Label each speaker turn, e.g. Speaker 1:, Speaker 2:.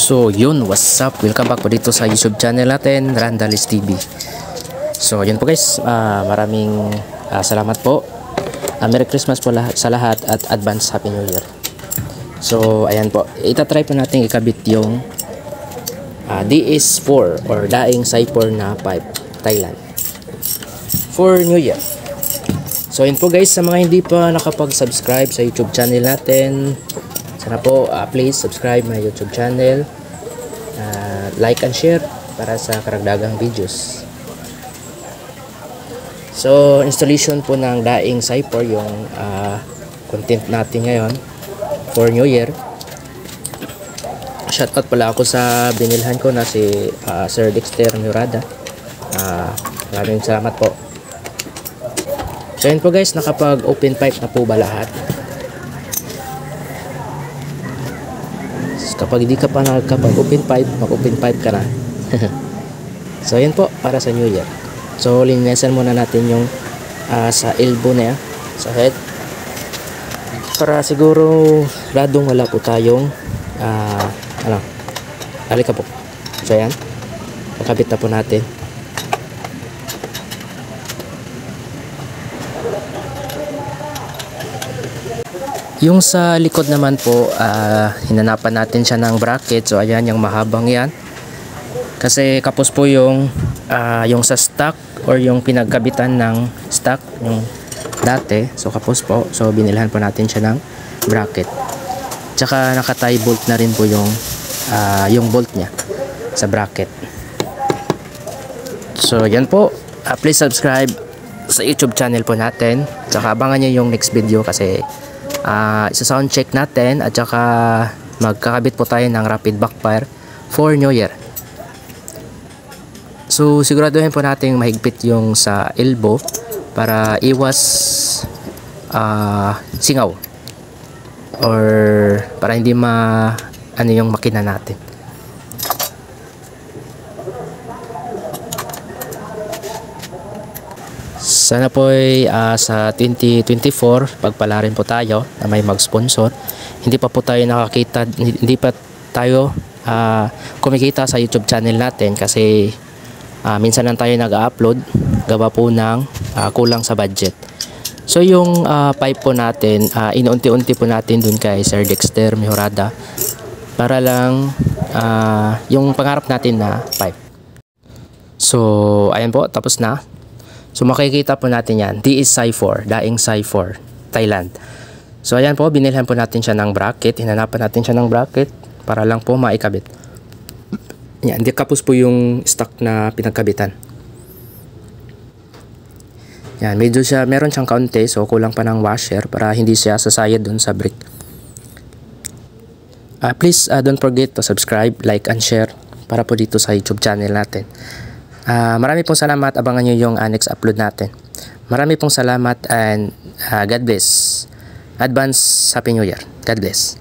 Speaker 1: So yun, what's up? Welcome back po dito sa YouTube channel natin, Randalis TV. So yun po guys, maraming salamat po. Merry Christmas po sa lahat at advance Happy New Year. So ayan po, itatry po natin ikabit yung DS4 or Daing Sai4 na pipe, Thailand for New Year. So yun po guys, sa mga hindi pa nakapag-subscribe sa YouTube channel natin, sana po please subscribe my YouTube channel, like and share para sa karagdagang videos. So installation po ng Daing Sai4 yung content natin ngayon for New Year. Shoutout pala ako sa binilhan ko na si Sir Dexter Murada. Maraming salamat po. So yun po guys, nakapag open pipe na po ba lahat? Kapag hindi ka pa nakapag-open pipe, mag-open pipe ka na. So, yan po, para sa New Year. So, linisan muna natin yung sa elbow na yan, sa head. Para siguro, radong wala po tayong, halika po. So, yan. Pakabit na po natin. Yung sa likod naman po, hinanapan natin siya ng bracket. So ayan, yung mahabang yan. Kasi kapos po yung sa stock or yung pinagkabitan ng stock yung dati. So kapos po. So binilhan po natin siya ng bracket. Tsaka naka-tie bolt na rin po yung bolt niya sa bracket. So yan po. Please subscribe sa YouTube channel po natin. Tsaka abangan nyo yung next video kasi isa-sound check natin at saka magkakabit po tayo ng rapid backfire for New Year. So siguraduhin po natin mahigpit yung sa elbow para iwas singaw or para hindi yung makina natin. Sana po ay sa 2024 pagpala rin po tayo na may mag-sponsor. Hindi pa po tayo nakakita, hindi pa tayo kumikita sa YouTube channel natin kasi minsan lang tayo nag-upload gawa po ng kulang sa budget. So yung pipe po natin, inuunti-unti po natin dun kay Sir Dexter Mejorada para lang yung pangarap natin na pipe. So ayan po, tapos na. So makikita po natin yan, DS Sai4, Daing Sai4, Thailand. So ayan po, binilhan po natin siya ng bracket, hinanapan natin siya ng bracket para lang po maikabit. Yan, hindi kapos po yung stock na pinagkabitan. Yan, medyo meron siyang kaunti, so kulang pa ng washer para hindi siya sasayad dun sa brick. Please don't forget to subscribe, like and share para po dito sa YouTube channel natin. Marami pong salamat, abangan nyo yung next upload natin. Marami pong salamat and God bless. Advance Happy New Year. God bless.